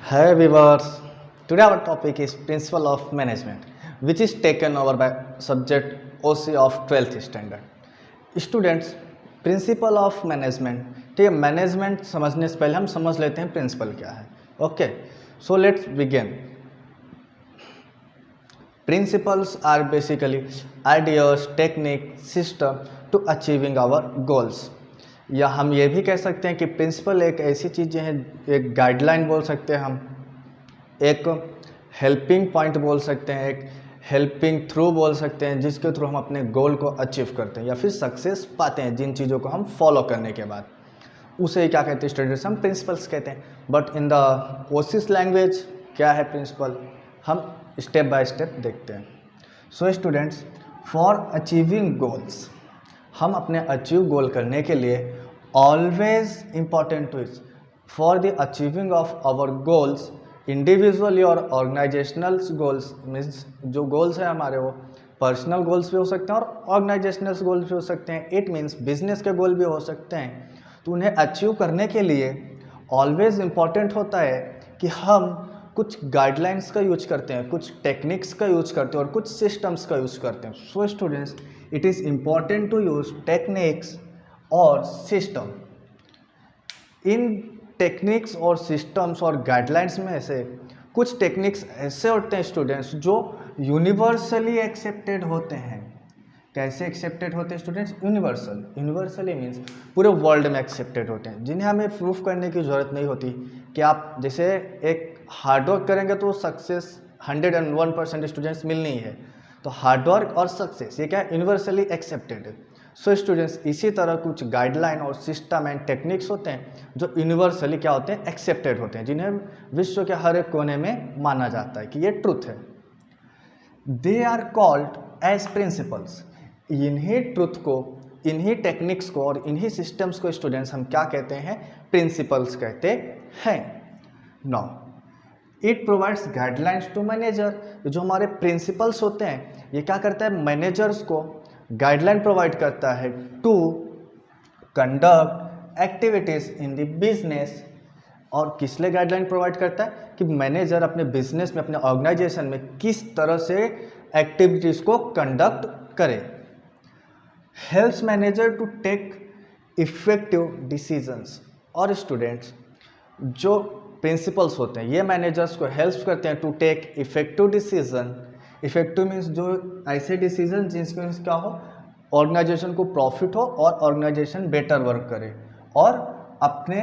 Hi viewers, today our topic is Principle of Management, which is taken over by subject OC of 12th standard. Students, Principle of Management, ठीक है, management समझने से पहले हम समझ लेते हैं प्रिंसिपल क्या है. Okay, so let's begin. Principles are basically ideas, technique, system to achieving our goals. या हम ये भी कह सकते हैं कि प्रिंसिपल एक ऐसी चीज़ें हैं, एक गाइडलाइन बोल सकते हैं हम, एक हेल्पिंग पॉइंट बोल सकते हैं, एक हेल्पिंग थ्रू बोल सकते हैं, जिसके थ्रू हम अपने गोल को अचीव करते हैं या फिर सक्सेस पाते हैं. जिन चीज़ों को हम फॉलो करने के बाद उसे क्या कहते हैं स्टूडेंट्स, हम प्रिंसिपल्स कहते हैं. बट इन द ओसिस लैंग्वेज क्या है प्रिंसिपल, हम स्टेप बाय स्टेप देखते हैं. So students, for achieving goals, हम अपने अचीव गोल करने के लिए always important to is for the achieving of our goals individually और ऑर्गेनाइजेशनल गोल्स, मीन्स जो गोल्स हैं हमारे वो पर्सनल गोल्स भी हो सकते हैं और ऑर्गेनाइजेशनल गोल्स भी हो सकते हैं. इट मीन्स बिजनेस के गोल भी हो सकते हैं. तो उन्हें अचीव करने के लिए ऑलवेज इम्पॉर्टेंट होता है कि हम कुछ गाइडलाइंस का यूज करते हैं, कुछ टेक्निक्स का यूज करते हैं और कुछ सिस्टम्स का यूज करते हैं. So students, it is important to use techniques और सिस्टम. इन टेक्निक्स और सिस्टम्स और गाइडलाइंस में से कुछ टेक्निक्स ऐसे होते हैं स्टूडेंट्स जो यूनिवर्सली एक्सेप्टेड होते हैं. कैसे एक्सेप्टेड होते हैं स्टूडेंट्स? यूनिवर्सली मीन्स पूरे वर्ल्ड में एक्सेप्टेड होते हैं, जिन्हें हमें प्रूफ करने की ज़रूरत नहीं होती कि आप जैसे एक हार्डवर्क करेंगे तो सक्सेस 101% स्टूडेंट्स मिलनी है. तो हार्डवर्क और सक्सेस ये क्या है? यूनिवर्सली एक्सेप्टेड है. सो स्टूडेंट्स, इसी तरह कुछ गाइडलाइन और सिस्टम एंड टेक्निक्स होते हैं जो यूनिवर्सली क्या होते हैं? एक्सेप्टेड होते हैं, जिन्हें विश्व के हर एक कोने में माना जाता है कि ये ट्रुथ है. They are called as principles. इन्हीं ट्रुथ को, इन्हीं टेक्निक्स को और इन्हीं सिस्टम्स को स्टूडेंट्स हम क्या कहते हैं? प्रिंसिपल्स कहते हैं. Now it provides guidelines to manager. जो हमारे प्रिंसिपल्स होते हैं ये क्या करता है? मैनेजर्स को गाइडलाइन प्रोवाइड करता है to conduct activities in the business. और किस लिए गाइडलाइन प्रोवाइड करता है? कि मैनेजर अपने बिजनेस में, अपने ऑर्गेनाइजेशन में किस तरह से एक्टिविटीज़ को कंडक्ट करे. Helps manager to take effective decisions. और स्टूडेंट्स, जो प्रिंसिपल्स होते हैं ये मैनेजर्स को हेल्प करते हैं to take effective decision. Effective means जो ऐसे डिसीजन जिसके क्या हो, ऑर्गेनाइजेशन को प्रॉफिट हो और ऑर्गेनाइजेशन बेटर वर्क करे और अपने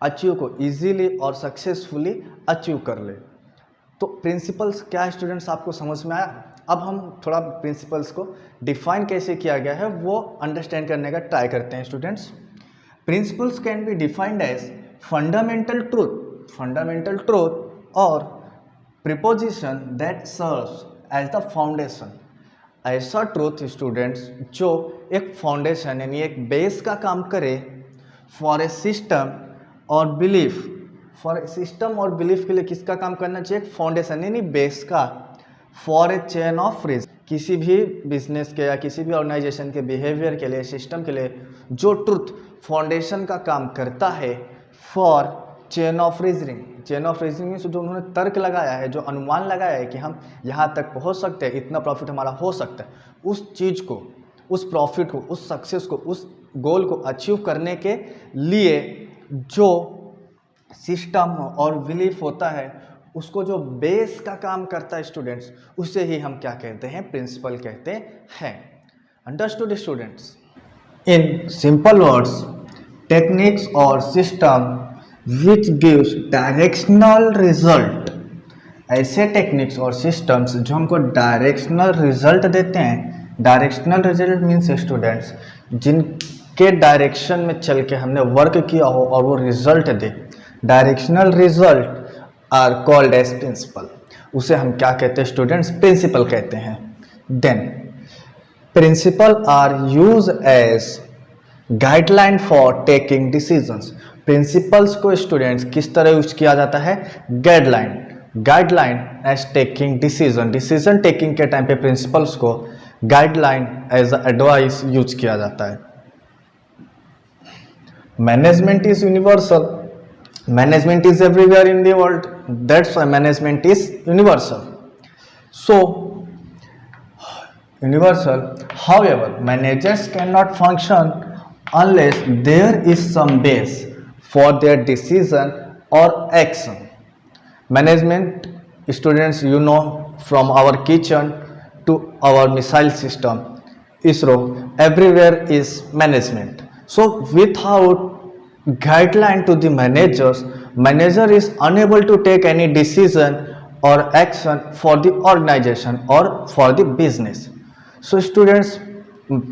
अचीव को इजीली और सक्सेसफुली अचीव कर ले. तो प्रिंसिपल्स क्या है स्टूडेंट्स, आपको समझ में आया? अब हम थोड़ा प्रिंसिपल्स को डिफाइन कैसे किया गया है वो अंडरस्टैंड करने का ट्राई करते हैं students. Principles can be defined as fundamental truth और proposition that serves as the foundation. ऐसा ट्रूथ स्टूडेंट्स जो एक फाउंडेशन यानी एक बेस का काम करे फॉर ए सिस्टम और बिलीफ. फॉर सिस्टम और बिलीफ के लिए किसका काम करना चाहिए? एक फाउंडेशन यानी बेस का. For a chain of reason, किसी भी बिजनेस के या किसी भी ऑर्गेनाइजेशन के बिहेवियर के लिए, सिस्टम के लिए जो ट्रुथ फाउंडेशन का काम करता है. For chain of reasoning. Chain of reasoning जो उन्होंने तर्क लगाया है, जो अनुमान लगाया है कि हम यहाँ तक पहुँच सकते हैं, इतना प्रॉफिट हमारा हो सकता है, उस चीज़ को, उस प्रॉफिट को, उस सक्सेस को, उस गोल को अचीव करने के लिए जो सिस्टम और बिलीफ होता है, उसको जो बेस का काम करता है स्टूडेंट्स, उसे ही हम क्या कहते हैं? प्रिंसिपल कहते हैं. Understood students? In simple words, techniques और system which gives directional result. ऐसे टेक्निक्स और सिस्टम्स जो हमको डायरेक्शनल रिजल्ट देते हैं. डायरेक्शनल रिजल्ट मीन्स स्टूडेंट्स जिनके डायरेक्शन में चल के हमने वर्क किया हो और वो रिजल्ट दे. Directional result are called as principle. उसे हम क्या कहते हैं स्टूडेंट्स? प्रिंसिपल कहते हैं. Then principle are use as guideline for taking decisions. Principles को स्टूडेंट्स किस तरह यूज किया जाता है? Guideline as taking decision. Decision taking के टाइम पे प्रिंसिपल्स को गाइडलाइन एज एडवाइस यूज किया जाता है. Management is universal. management is everywhere in the world, that's why management is universal. So universal, however, managers cannot function unless there is some base for their decision or action. Management, students, you know, from our kitchen to our missile system, ISRO, everywhere is management. So without guideline to the managers, manager is unable to take any decision or action for the organization or for the business. So students,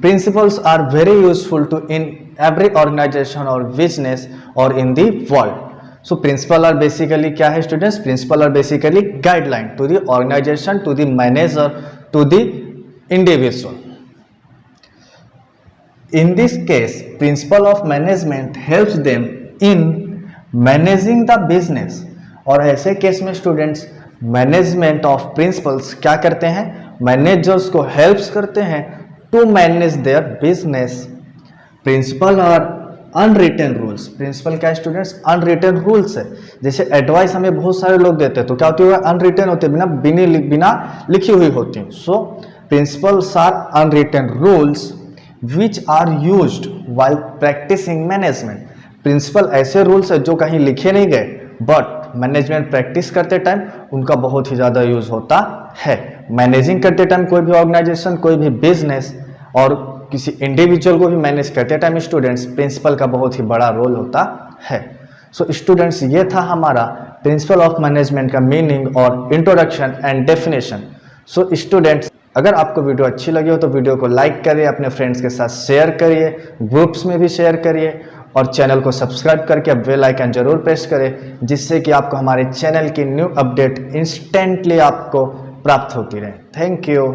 principles are very useful to in every organization or business or in the world. So principle are basically क्या है students? Principle are basically guideline to the organization, to the manager, to the individual. In this case, principle of management helps them in managing the business. और ऐसे case में students management of principles क्या करते हैं? Managers को helps करते हैं to manage their business. Principle और अनरिटन रूल्स. प्रिंसिपल क्या है स्टूडेंट्स? अनरिटन रूल्स है. जैसे एडवाइस हमें बहुत सारे लोग देते हैं तो क्या होती है? अनरिटन होती है, बिना लिखी हुई होती है. So principles are unwritten rules which are used while practicing management. Principle ऐसे रूल्स है जो कहीं लिखे नहीं गए, बट मैनेजमेंट प्रैक्टिस करते टाइम उनका बहुत ही ज़्यादा यूज होता है. मैनेजिंग करते टाइम कोई भी ऑर्गेनाइजेशन, कोई भी बिजनेस और किसी इंडिविजुअल को भी मैनेज करते टाइम स्टूडेंट्स, प्रिंसिपल का बहुत ही बड़ा रोल होता है. सो स्टूडेंट्स, ये था हमारा प्रिंसिपल ऑफ मैनेजमेंट का मीनिंग और introduction and definition. So students, अगर आपको वीडियो अच्छी लगी हो तो वीडियो को लाइक करिए, अपने फ्रेंड्स के साथ शेयर करिए, ग्रुप्स में भी शेयर करिए और चैनल को सब्सक्राइब करके बेल आइकन जरूर प्रेस करें, जिससे कि आपको हमारे चैनल की न्यू अपडेट इंस्टेंटली आपको प्राप्त होती रहे. Thank you.